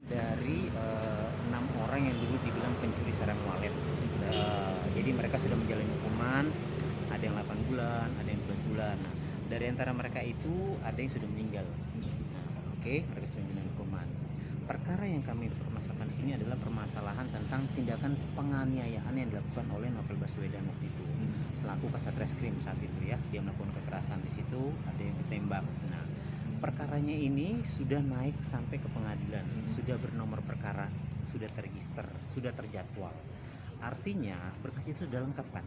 Dari 6 orang yang dulu dibilang pencuri sarang walet. Jadi mereka sudah menjalani hukuman, ada yang 8 bulan, ada yang 12 bulan. Nah, dari antara mereka itu ada yang sudah meninggal. Oke, mereka sudah menjalani hukuman. Perkara yang kami permasalahkan di sini adalah permasalahan tentang tindakan penganiayaan yang dilakukan oleh Novel Baswedan waktu itu selaku Kasat Reskrim saat itu ya. Dia melakukan kekerasan di situ, ada yang ditembak. Nah, perkaranya ini sudah naik sampai ke pengadilan, sudah bernomor perkara, sudah terregister, sudah terjadwal. Artinya berkas itu sudah lengkap kan.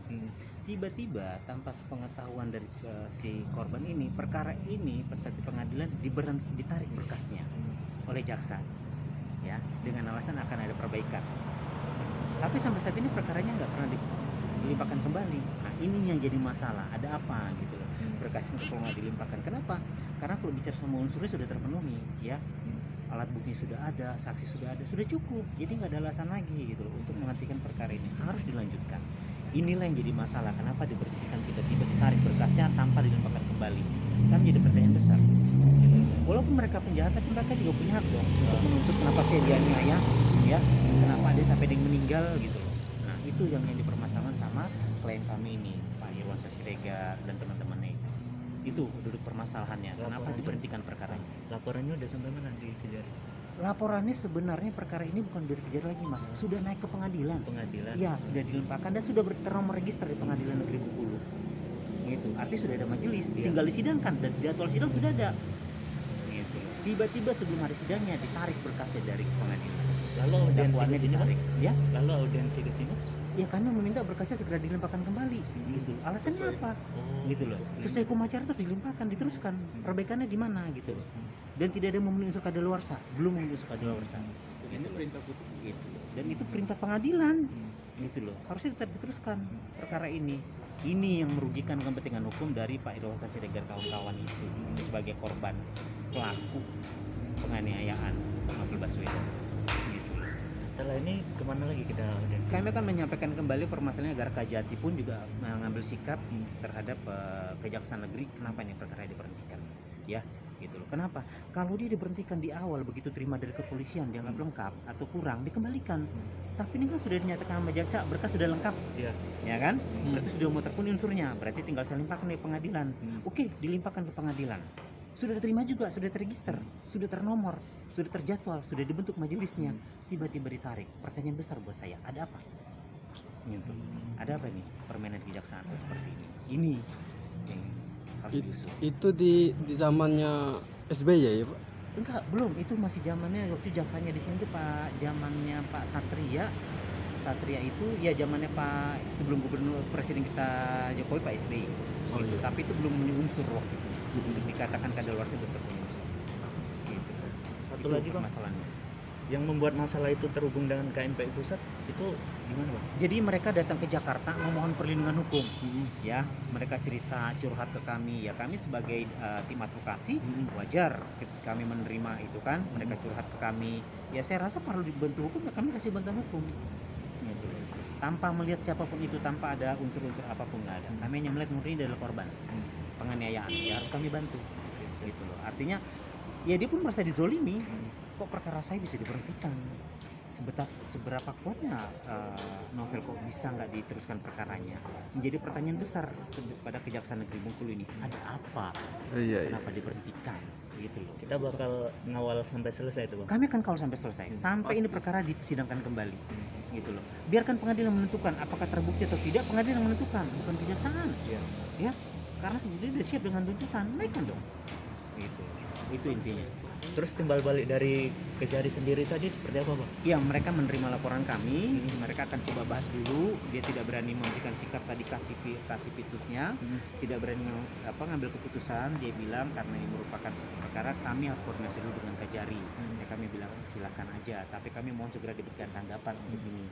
Tiba-tiba tanpa sepengetahuan dari si korban ini, perkara ini pada saat di pengadilan ditarik berkasnya oleh jaksa ya, dengan alasan akan ada perbaikan. Tapi sampai saat ini perkaranya nggak pernah dilimpahkan kembali. Nah, ini yang jadi masalah. Ada apa gitu loh? Berkasnya kalau nggak dilimpahkan. Kenapa? Karena kalau bicara semua unsurnya sudah terpenuhi ya. Alat bukti sudah ada, saksi sudah ada, sudah cukup. Jadi nggak ada alasan lagi gitu loh untuk menghentikan perkara ini. Harus dilanjutkan. Inilah yang jadi masalah. Kenapa diberhentikan tiba-tiba ditarik berkasnya tanpa dilimpahkan kembali? Kan jadi pertanyaan besar. Walaupun mereka penjahat, tapi mereka juga punya hak dong untuk menuntut kenapa sih dia dianiaya ya, kenapa dia sampai dia meninggal gitu loh. Nah, itu yang dipermasalahkan sama klien kami ini, Pak Irwansyah Siregar dan teman-temannya itu duduk permasalahannya. Kenapa diberhentikan perkaranya? Laporannya udah sampai mana dikejar? Laporannya sebenarnya perkara ini bukan dikejar lagi mas, sudah naik ke pengadilan. Iya, sudah dilimpahkan dan sudah ternomor register di Pengadilan Negeri Bengkulu gitu. Artinya sudah ada majelis, tinggal disidangkan dan jadwal sidang sudah ada gitu. Tiba-tiba sebelum hari sidangnya ditarik berkasnya dari pengadilan. Lalu audiensi ke sini ya? Lalu audiensi ke sini? Ya kami meminta berkasnya segera dilimpahkan kembali gitu. Alasannya apa? Gitu loh. Sesuai hukum acara itu dilimpahkan, diteruskan. Perbaikannya di mana gitu loh. Dan tidak ada memenuhi unsur kadaluarsa, belum memenuhi unsur kadaluarsa. Itu perintah putus gitu. Dan itu perintah pengadilan. Gitu loh. Harusnya tetap diteruskan perkara ini. Ini yang merugikan kepentingan hukum dari Pak Irwansyah Siregar kawan-kawan itu sebagai korban pelaku penganiayaan Novel Baswedan. Gitu. Setelah ini kemana lagi kita audiensi? Kami akan menyampaikan kembali permasalahannya agar Kajati pun juga mengambil sikap terhadap Kejaksaan Negeri kenapa ini perkara diberhentikan. Ya, gitu loh. Kenapa? Kalau dia diberhentikan di awal begitu terima dari kepolisian dianggap lengkap atau kurang dikembalikan. Tapi ini kan sudah dinyatakan sama jaksa berkas sudah lengkap. Iya. Ya kan? Berarti sudah mau terpenuhi unsurnya, berarti tinggal saya limpahkan ke pengadilan. Oke, dilimpahkan ke pengadilan. Sudah diterima juga, sudah terregister, sudah ternomor, sudah terjadwal, sudah dibentuk majelisnya. Tiba-tiba ditarik. Pertanyaan besar buat saya, ada apa? Gitu. Ada apa nih permainan kejaksaan seperti ini? Ini yang harus diusut. Itu di zamannya SBY ya Pak? Enggak, belum. Itu masih zamannya waktu jaksanya di sini tuh Pak, zamannya Pak Satria. Satria itu ya zamannya Pak sebelum gubernur presiden kita Jokowi Pak SBY. Oh, gitu. iya. Tapi itu belum memenuhi unsur waktu itu. Untuk dikatakan kadaluarsa belum terpenuhi unsur. Gitu. Satu Itu lagi Bang, masalahnya. yang membuat masalah itu terhubung dengan KMPI pusat itu gimana Bang? Jadi mereka datang ke Jakarta memohon perlindungan hukum. Ya, mereka cerita curhat ke kami. Ya kami sebagai tim advokasi wajar kami menerima itu kan. Mereka curhat ke kami. Ya saya rasa perlu dibantu hukum, ya kami kasih bantuan hukum. Gitu. Tanpa melihat siapapun itu, tanpa ada unsur-unsur apapun nggak ada. Kami hanya melihat murni dari korban penganiayaan. Ya harus kami bantu. Gitu loh. Artinya ya dia pun merasa dizolimi. Kok perkara saya bisa diberhentikan? Seberapa kuatnya Novel kok bisa nggak diteruskan perkaranya? Menjadi pertanyaan besar pada Kejaksaan Negeri Bengkulu ini. Ada apa? Iya. Kenapa diberhentikan? Gitu loh. Kita bakal ngawal sampai selesai itu Bang. Kami akan kawal sampai selesai, sampai ini perkara disidangkan kembali. Gitu loh. Biarkan pengadilan menentukan apakah terbukti atau tidak. Pengadilan menentukan, bukan kejaksaan. Ya, karena sebetulnya sudah siap dengan tuntutan, naikkan dong. Gitu. Itu intinya. Terus timbal balik dari Kejari sendiri tadi seperti apa Bang? Ya, mereka menerima laporan kami, mereka akan coba bahas dulu. Dia tidak berani memberikan sikap tadi kasih pitsusnya, tidak berani ngambil keputusan. Dia bilang karena ini merupakan suatu perkara kami harus koordinasi dulu dengan Kejari. Ya, kami bilang silakan aja, tapi kami mohon segera diberikan tanggapan untuk ini.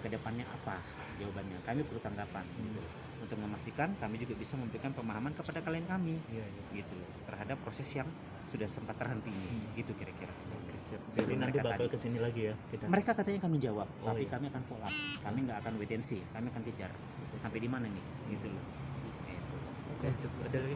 Kedepannya apa jawabannya? Kami perlu tanggapan. Gitu. Untuk memastikan kami juga bisa memberikan pemahaman kepada klien kami, gitu terhadap proses yang sudah sempat terhenti ini, gitu kira-kira. Jadi nanti bakal kesini lagi ya kita. Mereka katanya kami jawab, tapi kami akan follow up. Kami nggak akan wait and see, kami akan kejar sampai di mana nih, gitu loh. Oke, ada lagi.